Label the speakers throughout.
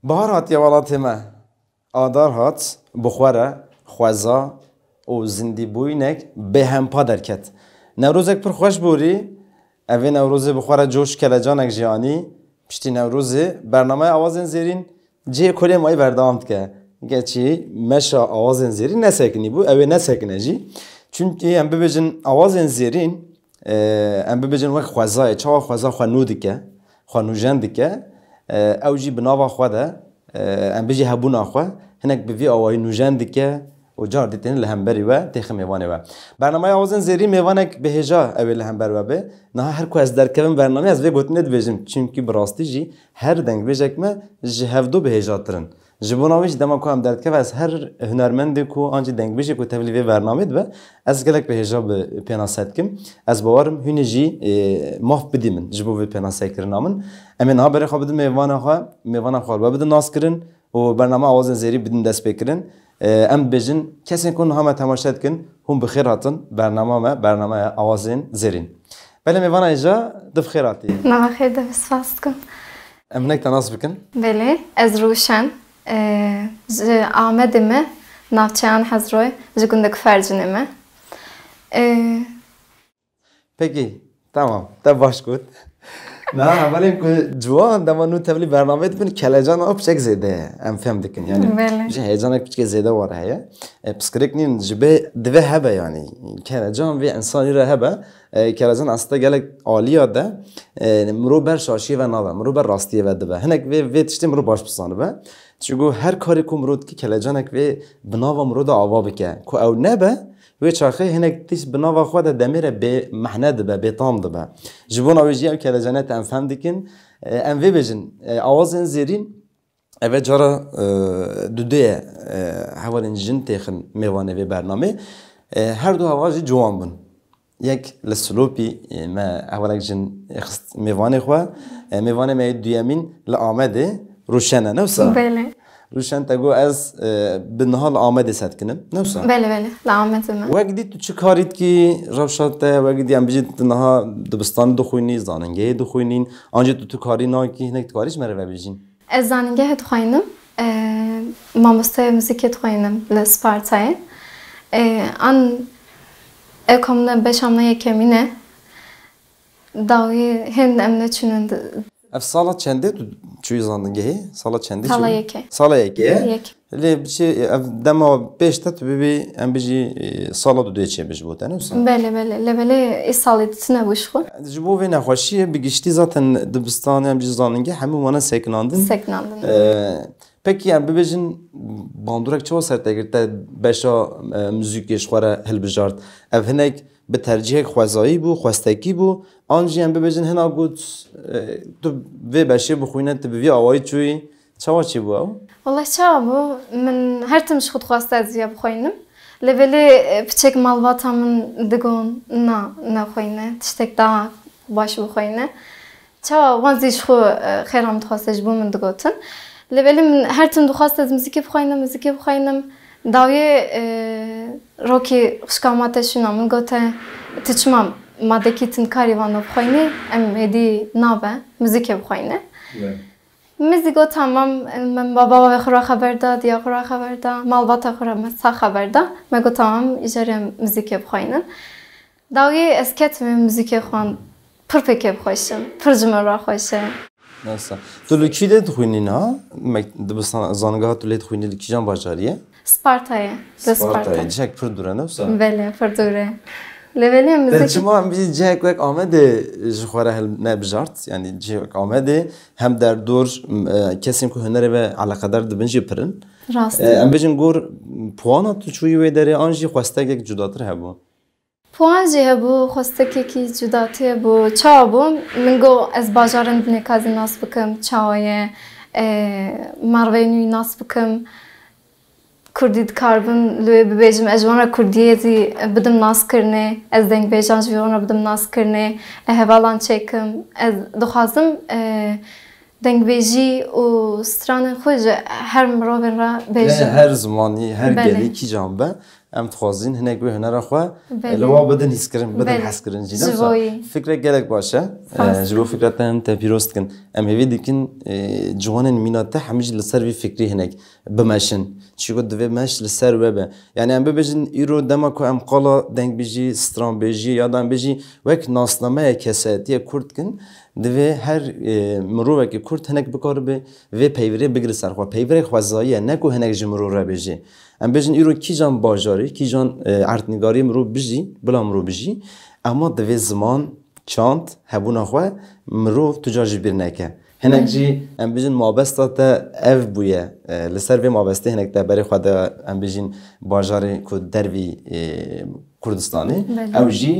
Speaker 1: بهار هات یا ولات ما آدار هات بخوره خوزا و زندی بوینک به هم پادر کت نوروزک پر خوش بوری اوه نوروز بخوره جوش کلجانک جیانی پشتی نوروز برنامه آوازن زیرین جه کلی مای بردامت که گچی مشا آوازن زیرین نسکنی بو اوه نسکنه جی چونکی ام ببجن آوازن زیرین ام ببجن وقت خوزای چا خوزا خوانو دکه خوانو جن دکه او جی بناوا خواده ام بجی هبونا خوا هناك بفي اوای نوجان دکه و جار دیتن لهمبری و تخ میوانه و برنامه آوازن زیری میوانک بهجا اول لهمبر و به نه هر کو از درکم برنامه از وی گوتنه دبیجم چونکی براستی جی هر دنگ بجک ما جهودو بهجا ترن جبوناویش دما کو هم درک و از هر هنرمند کو آنچه دنگ بجی کو تبلیغ برنامه و از گلک بهجا به پناست کم از باورم هنجی ماف بدیمن جبو به پناست کرنامن امین ها بره خبد میوانه خال و بده ناس کرن و برنامه آوازن زیری بدون دست بکرن ام بجن کسی کن همه تماشات کن هم بخیر هاتن برنامه آوازن زیرین بله میوانه ایجا دف خیراتی
Speaker 2: نه خیر دف سفاست کن
Speaker 1: ام نک تناس بکن
Speaker 2: بله از روشن آمدمه نافچان حضروی جگندک فرجنمه
Speaker 1: پکی تمام تا باش کود نه ولی جوان دما نو تبلی برنامه بین کلاجان آب چک زده ام فهم دکن یعنی چه هیجانک چک زده واره هیا بسکریک نیم جبه دوه هبه یعنی کلاجان و انسانی را هبه کلاجان اصلا گله عالیه ده مرو بر شاشی و ناده مرو بر راستی و ده هنگ و تشتی مرو باش بسانه به چگو هر کاری که مرود که کلجانک و بناوا مرود آوا بکه که او نبه و چاخه هنگ تیس بناوا خود دمیره به محنه دبه به تام دبه جبون آویجی او کلجانت ام فهم دیکن ام وی بجن آوازن زیرین اوه جارا دوده حوالین جن تیخن میوانه و برنامه هر دو آوازی جوان بون یک لسلوپی ما اولاک جن میوانه خواه میوانه ما دویمین لآمده روشنه نوسا
Speaker 2: بله
Speaker 1: روشن تگو از به نهال آمده ست کنم نوسا
Speaker 2: بله لعامت من
Speaker 1: وقتی تو چه کارید که روشته وقتی هم بجید نها دبستان دخوینی زاننگه دخوینین آنجا تو کاری نه که هنگ کاریش مره و بجین
Speaker 2: از زاننگه تخوینم ماموسته موزیک تخوینم لسپارتای آن اکمنه بشامنه یکمینه داوی هند امنه چونند
Speaker 1: اف سالا چنده تو چوی زندگی سالا چنده چوی؟
Speaker 2: سالا یکی
Speaker 1: سالا یکی؟
Speaker 2: یک
Speaker 1: لی بچه اف دما بیشتر تو ببی ام بجی سالا دو چه بج بود نه وسا؟
Speaker 2: بله ای سالی تنه بوش خو
Speaker 1: جبو و نخوشیه بگشتی زاتن دبستان ام بجی زندگی همه وانا سکناندن
Speaker 2: سکناندن
Speaker 1: پکی ام ببجن باندورک چه واسه تگرته بشا موزیکش خوره هل بجارد اف هنگ به ترجیح خوازایی بو خواستکی بو آنجی هم ببجن هنا گود تو وی بشه بخوینه تو بی آوایی چوی چی بو او؟
Speaker 2: والله چه بو من هر تمش خود خواسته از یا بخوینم لولی بچک مالواتا من دگون نه خوینه تشتک دا باش بخوینه چه وانزیش خو خیرم تخواستش بو من دگوتن لولی من هر تم دخواست از موزیک بخوینم داوی روکی خشکاماتشونا من گوته تچمام مادکیتن کاری وانو بخوینه ام هدی نابه موزیک بخوینه میزیگو تمام من بابا و خورا خبر داد یا خورا خبر داد مالبات خورا مسا خبر داد مگو تمام اجاره موزیک بخوینن داوی اسکت موزیک خوان پر پکه بخوشم پر جمعه خوشه
Speaker 1: ناسا تو لکی ده تخوینی نه دبستان زانگاه تو لید خوینی لکی جان باجاریه
Speaker 2: سپارتایه
Speaker 1: سپارتایه جک پر دوره نفسا
Speaker 2: بله پر دوره لولی موزیک
Speaker 1: شما هم بیشتر جک وقت آمده جخواره هل نبجارت یعنی جک آمده هم در دور کسی که هنره و علاقه دار دبنجی پرن
Speaker 2: راست
Speaker 1: ام بیشتر گور پوانا تو چوی و داره آنجی خواسته یک جداتر هبون
Speaker 2: پوانجی هبو خواسته کی جداتی هبو چا بو منگو از باجارند نکازی ناس بکم چاوی مروینی ناس بکم کردید کاربن لوی ببیجم اجوانا کردیه زی بدم ناس کرنه از دنگ بیجان جویانا بدم ناس کرنه هوالان چکم از دخوازم دنگ بیجی و ستران خوش هر مروبن را بیجم
Speaker 1: هر زمانی هر گلی کی جنبه ام تخوازین هنگ به هنر خوا لوا بدن حس کردن بدن حس کردن جینا فکر گلک باشه جبو فکرتن تپیروست کن ام هیوی دیکن جوانن میناته همیش لسر وی فکری هنگ بمشن چی گفت دوی مش لسر وبه یعنی ام ببجن ایرو دما کو ام قالا دنگ بیجی ستران بیجی یادم بیجی وک ناسنامه کساتی کرد کن دوی هر مروه که کرد هنگ بکار به و پیوری بگیر سرخوا پیوری خوازاییه نکو هنگ جمرو را بیجی ام بیشتر ایرو کی جان باجاری کی جان ارتنگاری مرو بجی بلا مرو بجی اما دوی زمان چند هبون آخوا مرو تجاری بیر نکه هنگ جی ام بیشتر مابسته تا اف بویه لسر وی مابسته هنگ تا برای خدا ام بیشتر باجاری کد دروی کردستانی او جی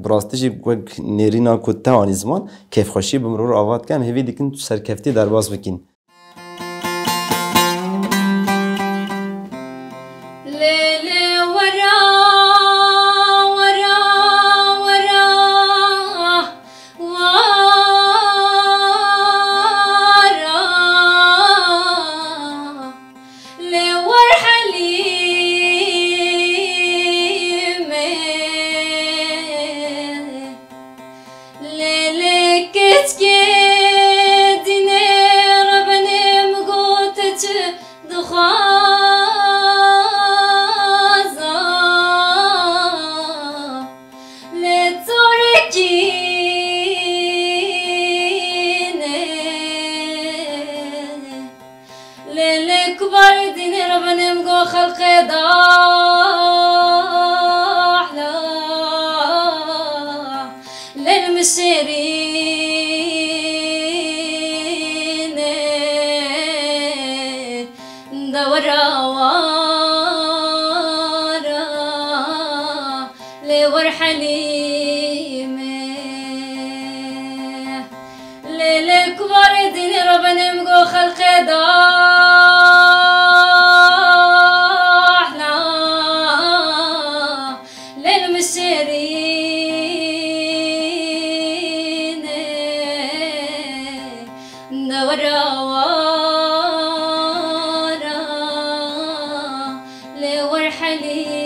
Speaker 1: براستی جی نیرینا کد تا زمان کیف خوشی بمرو آواد کم هیوی دیکن تو سرکفتی در باز بکین
Speaker 3: حليم ليلك واردين ربنا مقو خلق ضاحنا للمشيرين دورا ورا لور حليم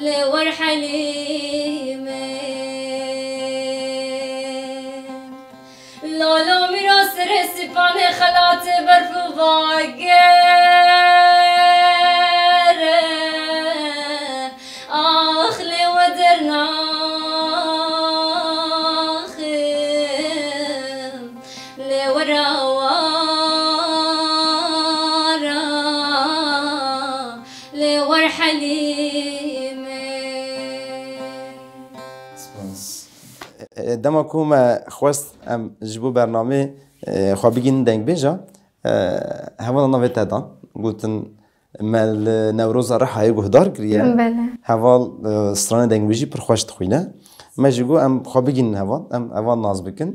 Speaker 3: لور حليم لالا میراث رسیپان خلات برف و واگر آخل و درناخم لورا وارا لور حليم
Speaker 1: دما کوم خواست ام جبو برنامه خواه بگین دنگ بیجا هوا نوی تدان گوتن مل نوروز رحای گهدار گریه هوا استران دنگ بیجی پر خوشت خوینه مجیگو ام خواه بگین هوا ناز بکن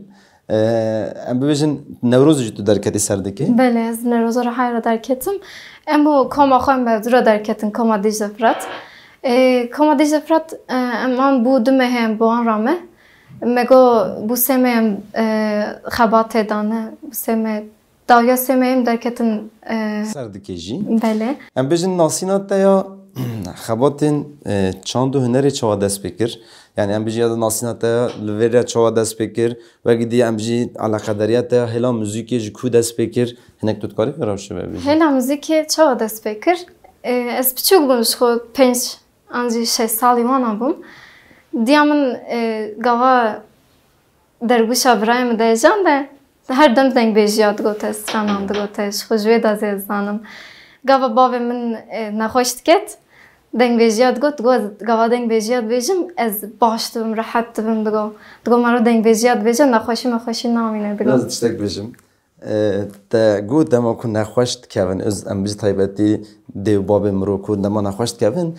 Speaker 1: ام ببیجن نوروز جتو درکتی سردکی
Speaker 2: بله از نوروز رحای را درکتم ام بو کاما خواهم بودو را درکتن کاما دیجفرات کاما دیجفرات ام بودم هم بو آن رامه مگو بو سمیم خبات دانه بو سمه دایا سمیم درکتن
Speaker 1: سردکی
Speaker 2: بله
Speaker 1: ام بجن ناسینات یا خباتین چند هنری چوا دست بکر یعنی ام بجی ناسینات لویر چوا دست بکر و گدی ام بجی علاقه دریات هلا موزیکی جکو دست بکر هنک تو کاری فراش شده بجی
Speaker 2: هلا موزیکی چوا دست بکر از بچوک بودم خود 5 آنجی 6 سالی وانم بودم دیامن گاوا درگوش ابراهیم دیجان ده هر دم دنگ بیجیاد گوته سرانم دگوتهش خوشوی دازی زنم گاوا بابی من نخوشت کت دنگ بیجیاد گوت گاوا دنگ بیجیاد بیجم از باشتم راحت بم دگو مرا دنگ بیجیاد بیجم نخوشی نامینه دگو
Speaker 1: لازم تشتاق بیجم تا گوت دما کن نخوشت کردن از ام بیج تایبتی دیو باب مرو کود دما نخوشت کردن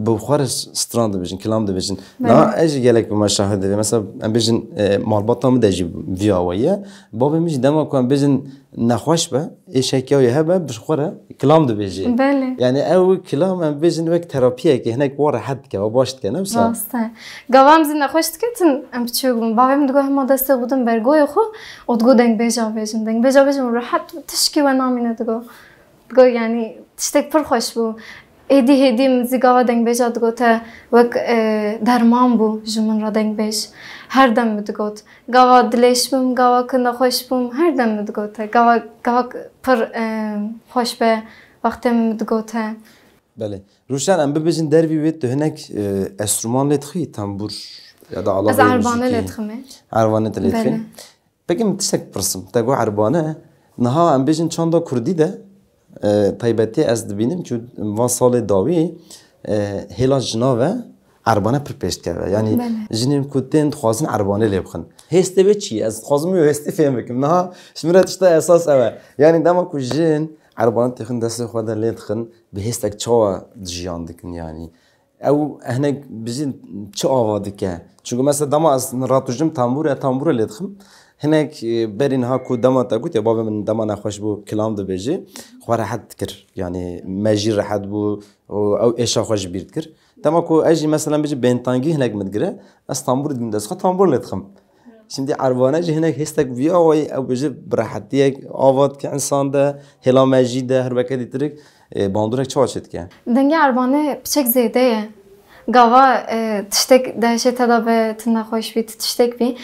Speaker 1: بخوارش ستران دبیجن کلام دبیجن نه اجی گلک به مشاهده مثلا ام بیجن مالبات هم دجی ویاویه بابا میش دما کن بیجن نخوش به ایشکیای هبه بخوره کلام دبیجی
Speaker 2: بله
Speaker 1: یعنی او کلام ام بیجن وقت تراپیه که هناك واره حد که و باشد که نفسه
Speaker 2: راسته گوام زی نخوشت کتن ام بچوگم بابام دگو هم دسته بودم برگوی خو و دگو دنگ بیجا بیجن دنگ بیجا بیجن راحت تشکی و نامینه دگو یعنی تشتک پر خوش بو هدی مزیگاوا دنگ بیجا دگو تا وک درمان بو جمن را دنگ بیج هر دم دگوت گاوا دلش بوم گاوا کنه خوش بوم هر دم دگوت گاوا پر خوش به وقتم دگوت
Speaker 1: بله روشن ام ببیجن دروی وید تو هناك استرومان لتخی تنبور یا دا علاقه
Speaker 2: از عربانه لتخمه
Speaker 1: عربانه لتخی بگم تشتک پرسم تگو عربانه نها ام بیجن چند کردی ده طیبتی از دبینم که وان سال داوی هلا جناوه عربانه پر پیشت کرده یعنی جنیم کتن خوازن عربانه لیبخن هسته به چی از خوازم یو هسته فهم بکم نه شمیرت اشتا احساس اوه یعنی دما کو جن عربانه تخن دست خود لیتخن به هستک چا جیان دکن یعنی او هناك بزين چه آواده که چون مثلا دما از راتوجم تنبور لیتخم هناك برينها كو دما تاكوت يا بابا من دما نخوش بو كلام دو بيجي خو راح تكر يعني ماجي راح بو او ايش خوش بيرتكر دما كو اجي مثلا بيجي بنتانجي هناك متقرا اسطنبول دندس خو طنبور لتخم şimdi عربانه هناك هستك فيا واي او بيجي براحتيك آواد كإنسان ده هلا ماجي ده هر وقت ترك باندورك چاچت که
Speaker 2: دنگ عربانه بچک زیده گاوا تشتک دهشت تدابه تنخوش بی تشتک بی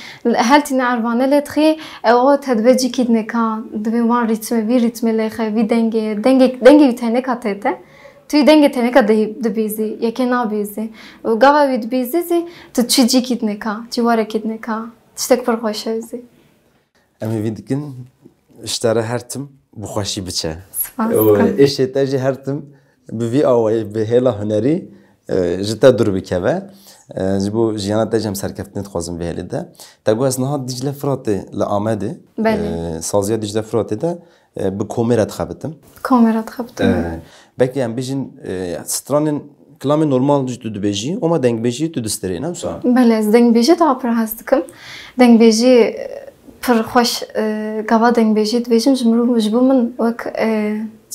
Speaker 2: هل تین عربانه لتخی او تدویجی کید نکا دوی وان ریتم لیخه وی دنگی تنه کاتته توی دنگ تنه کا دبیزی یکی نابیزی و گاوا وی دبیزی تو چیجی کید نکا چی واره کید نکا تشتک پر خوشه ویزی
Speaker 1: امی ویدکن اشتره هرتم بخوشی بچه
Speaker 2: سپاس
Speaker 1: تاجی هرتم بوی آوای به هلا هنری جتا دور بکوه جبو جیانا تاجم سرکفتنت خوازم به هلی ده تاگو از نها دیجله فراته لآمده سازیا دیجله فراته ده به کومرات خبتم بکی هم بیشین سترانن کلام نورمال تو دبیجی اما دنگ بیجی تو دستری نه مثلا
Speaker 2: بله از دنگ بیجی تا پر هستکم دنگ بیجی پر خوش گاوا دنگ بیجی دبیجم جبو من وک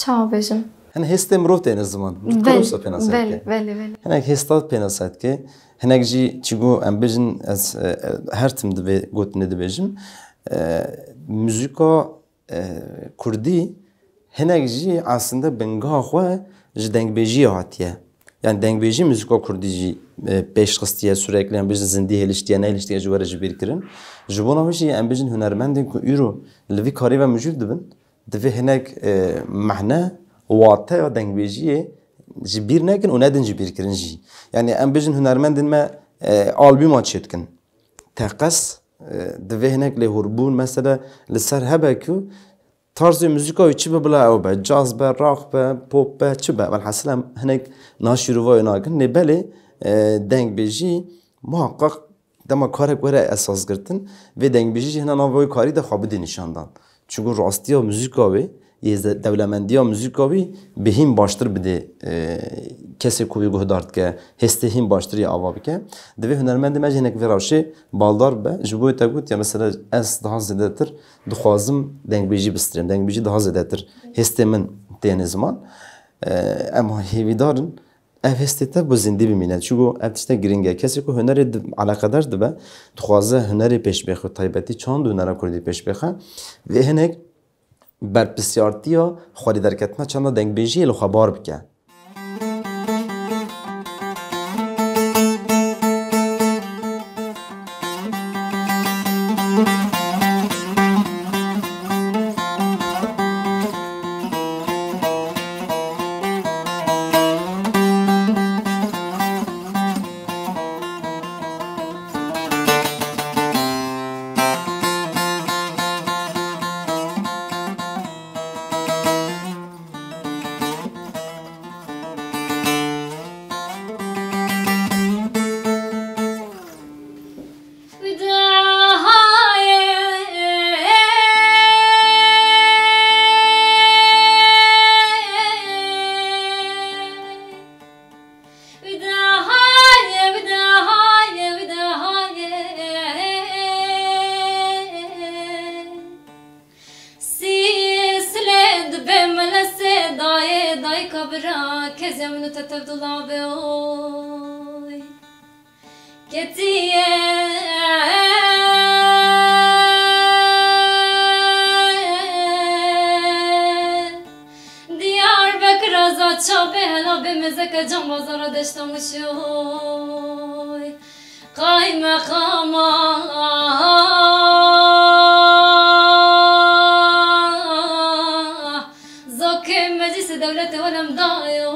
Speaker 2: چا بیجم
Speaker 1: هن هستم روته این زمان کروسا پناسات که
Speaker 2: بله
Speaker 1: هنگ هستاد پناسات که هنگ جی چیگو ام بیجن از هر تیم دبی گوتنه دبیجم موسیقا کردی هنگ جی aslında بنگاه خواه جدنگ بیجی هاتیه yani deng بیجی موسیقا کردی جی beş قسطیه sürekli ام بیجن زندی هلیشتیه نه هلیشتیه جواره جبیر کرن جبونا میشی ام بیجن هنرمندین که ایرو لوی کاری و موجود دبن دوی هنگ معنی واته یا دنگ بیجیه جبیر نکن و ندن جبیر کرن جی یعنی ام بیجن هنرمندین ما آلبوم آچید کن تقص دوی هنگ لهوربون مثلا لسر هبه که طرز موسیقی چی به بلا او به جاز به راق به پوپ به چی به والحاصل هنگ ناشروای ناگن نبله دنگ بیجی محقق دما کارک وره اساس گرتن و دنگ بیجی هنگ نوای کاری ده خوابیده نشاندن چون راستی ها موسیقی دولمندی ها موسیقی به هم باشتر بده کسی کوی گهدارد که هسته هم باشتر یا آوا بکه دوی هنرمند مجه هنک وراشه بالدار به جبوی تاگوت یا مثلا از daha زیاده تر دخوازم دنگ بیجی بستریم دنگ بیجی daha زیاده تر هسته من تین زمان اما هیویدارن ev hestete bu zindi bimine çünkü ev işte giringe kesi ko hüneri alakadar dibe dixwaze hüneri peşbexi taybeti çand hünera kurdî peşbexe ve hinek berpisyartiya xwarî derketme çanda dengbêjiyê li xwe bar bike.
Speaker 3: ketiye Diyarbakır azat çabe hela bemezeke can bazara deştamışoy Kaymakama Zokim meclisi devleti velem dayo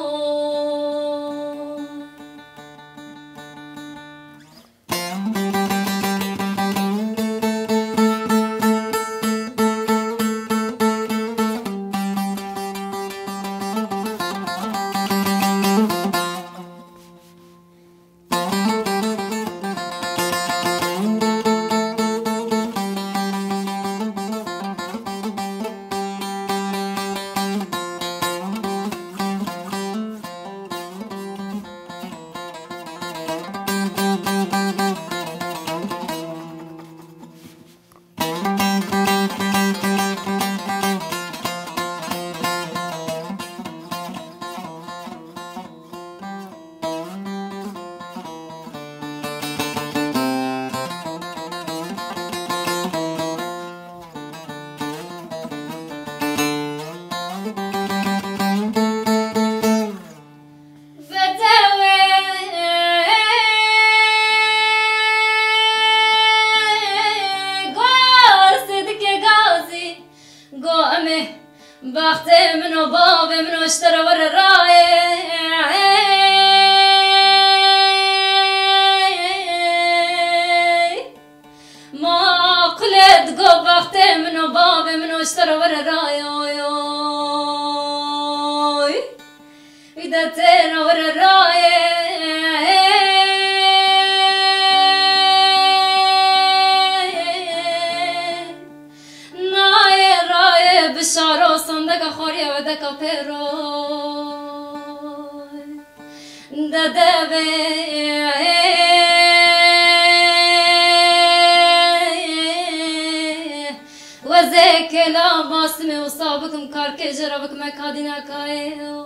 Speaker 3: بختي منو بابي منو اشترى ورا الراي ما قلت قو بختي منو بابي منو اشترى ورا الراي إذا تينا ورا الراي بشارو صندق خوريا ودك بيروي ددبي وزيك لا باسمي وصابك مكارك جربك مكادينا كايو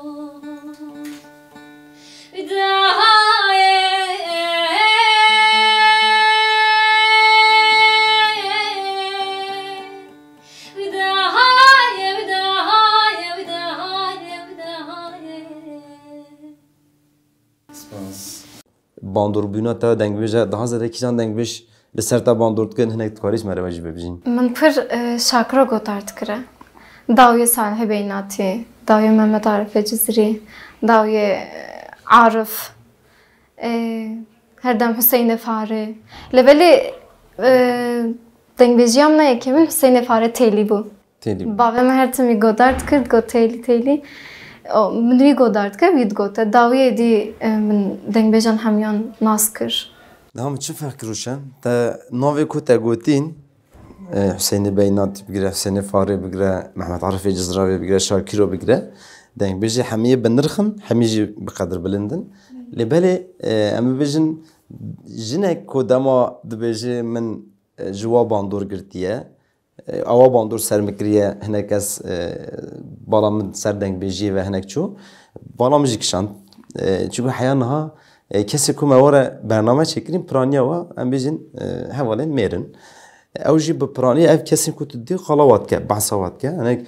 Speaker 1: باندور بونا تا دنگ بیش daha زده کیشان دنگ بیش به سر تا باندور کن هنگ کاریش مره وجب ببینیم.
Speaker 2: من پر شاکر گوتارد کرده. داوی صالح بیناتی، داوی محمد عارف جزری، داوی عارف، هر دم حسین فاره. لبلی دنگ بیشیم نه که من حسین فاره تیلی بود.
Speaker 1: تیلی.
Speaker 2: بابام هر تمی گوتارد کرد گوت تیلی. من وی گودارد که وید گوته داویه دی من دنگ بیجان همیان ناس کر.
Speaker 1: دام چه فکر روشن؟ تا نوی کو تا گوتین حسین بینات بگیره، حسین فاره بگیره، محمد عارف جزراوی بگیره، شاکیرو بگیره. دنگ بیجی همیه بنرخن، همیجی بقدر بلندن. لبله اما بیجن جنک کدام دبیجی من جواب باندور گرتیه. آوا باندور سرمکریه هنگ از بالام سردنگ بیجی و هنگ چو بالام جیکشان چون حیانها کسی که مواره برنامه چکریم پرانیا و ام بیجن حوالین میرن اوجی به پرانی اف کسی که تدی خلاوات که بحثوات که هنگ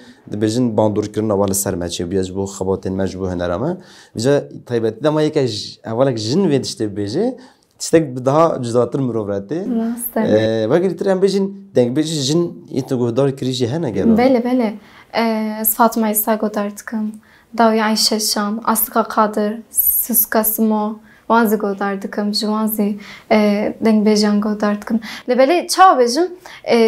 Speaker 1: بیجن باندور کردن اول سرمچه بیاج بو خباتن مجبور هنرامه بیجا طیبت دما یک اولک جن ویدشته بیجی تشتك بدها جزاتر مروفراتي باقي ترى بيجين دنگ بيجي جن يتو دار كريجي هنا قالوا
Speaker 2: بله فاطمه إسا گوداردكم داوي عايشة شان أسقا قادر سسكا سمو وانزي گوداردكم جوانزي دنگ بيجان گوداردكم لبالي چاو بيجم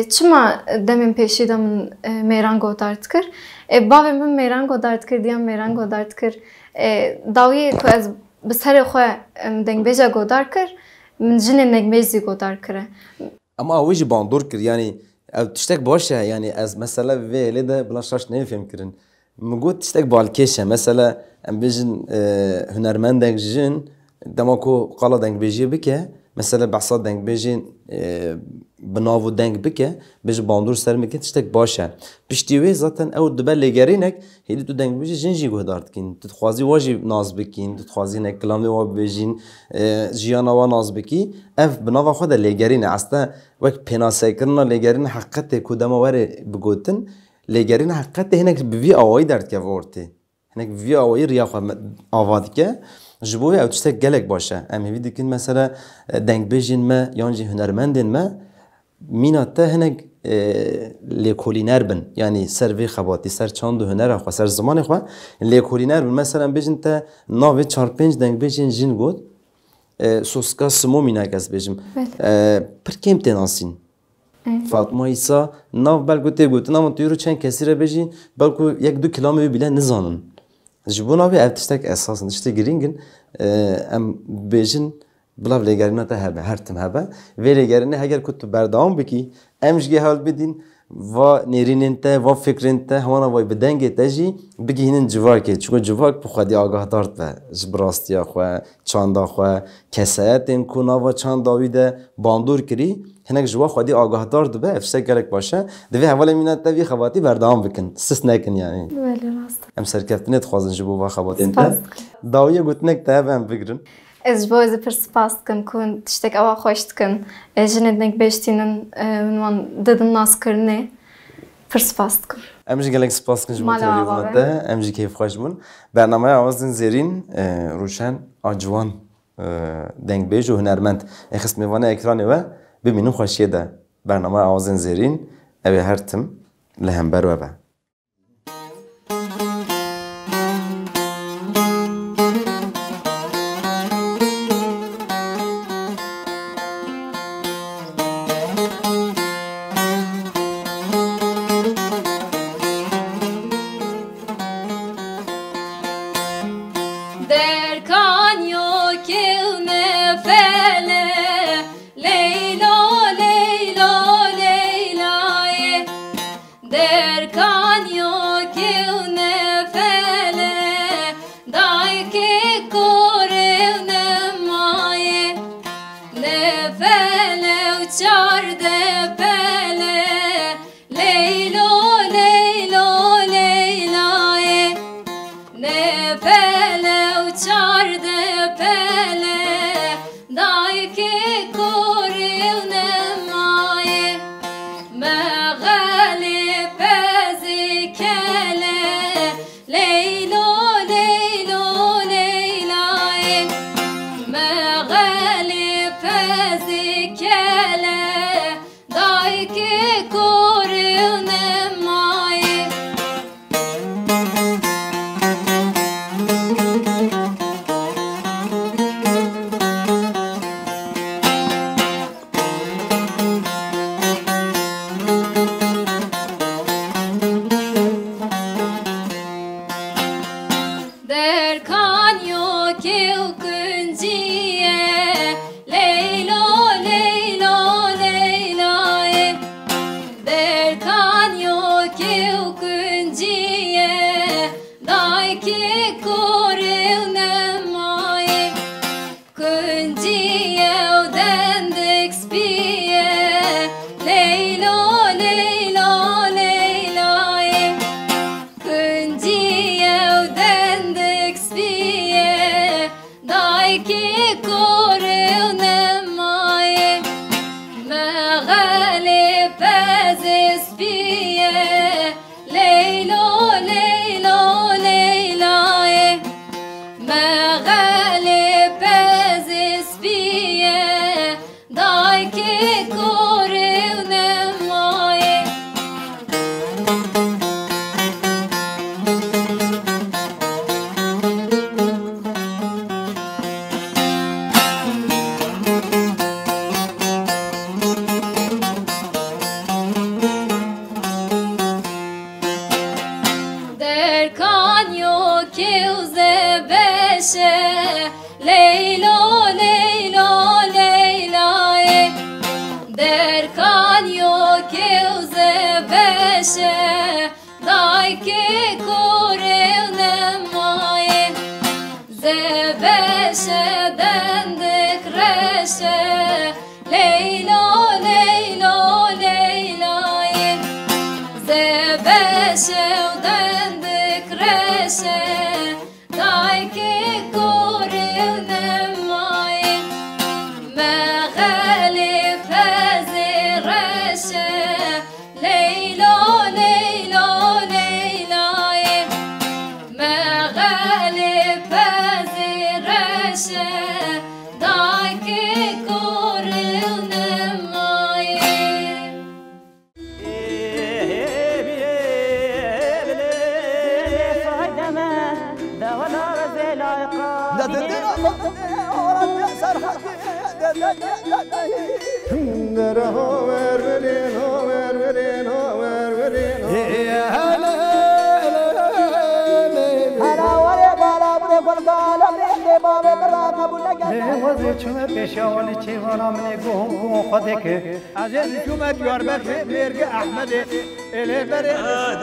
Speaker 2: چما دمين پیشي دمن ميران گوداردكر بابي من ميران گوداردكر ديان ميران گوداردكر داوي تو از بسر خواه دنگ بیجا گودار کر من جن دنگ بیجی گودار کره
Speaker 1: اما اوجي باندور كر يعني او تشتك باشه يعني از مثلا في لده بلاشاش نفهم كرن مجود تشتك بالكيشه مثلا ام بيجن هنرمندك جن دماكو قالا دنگ بيجي بك مثلا بحصاد دنگ بيجين بناو دنگ بکه بج باندور سر میکه تشتک باشه پشتیوی zaten او دبل لگرینک هیدی تو دنگ بجی جنجی گهدارد کین تو خوازی واجی ناز بکین تو خوازی نک کلامی و بجین جیانا و ناز بکی اف بناو خود لگرینه اصلا وقت پناسه کرنا لگرین حقیقت کدام وره بگوتن لگرین حقیقت هنگ بوی آوایی درد که ورتی هنگ بوی آوایی ریا خو آواد که جبوی او تشتک گلک باشه امی ویدی کن مثلا دنگ بجین ما یانجی هنرمندین ما میناته هنگ لیکولینر بن یعنی سر وی خباتی سر چاند و هنر خو سر زمان خو لیکولینر بن مثلا بجین تا ناوی 4-5 دنگ بجین جین گود سوسکا سمو میناکس بجیم پر کم تناسین فاطمه ایسا ناو بلکو تی گوت نام تیرو چند کسی را بجین بلکو 1-2 کیلومتر بله نزانن جبونا بی افتشتک اساسن تشتی گرینگن ام بجین بلا لگرینه تا هبه هر تم هبه و لگرینه اگر کت بردام بکی امشگی حال بدین و نیرینن تا و فکرین تا همانا وای بدنگ تجی بگی هنن جواکه چون جواک بخوادی آگاه دارد و جبراستیا خو چاندا خو کسایت این کونا و چانداوی ده باندور کری هنگ جوا خودی آگاه دارد به افشته گرک باشه دوی حواله مینات تا وی خواتی بردام بکن سس نکن یعنی
Speaker 2: ولی راست
Speaker 1: ام سرکفتنت خوازن جبو و خواتین تا داویه گوتنک تا هم بگرن
Speaker 2: از باز پر سپاس کن کن تشتک آوا خوش کن جنت نک بشتینن من دادن ناس کرنه پر سپاس کن
Speaker 1: امجی گلک سپاس کن جبو تلویزیونته امجی کیف خوش بون برنامه آوازن زیرین روشن آجوان دنگ بیج و هنرمند اخست میوانه اکرانه و ببینم خوشیه ده برنامه آوازن زیرین اوی هر تم لهم برو به
Speaker 3: مغالب از اسبیه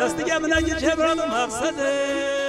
Speaker 4: دستی که من اگه چه برام مقصده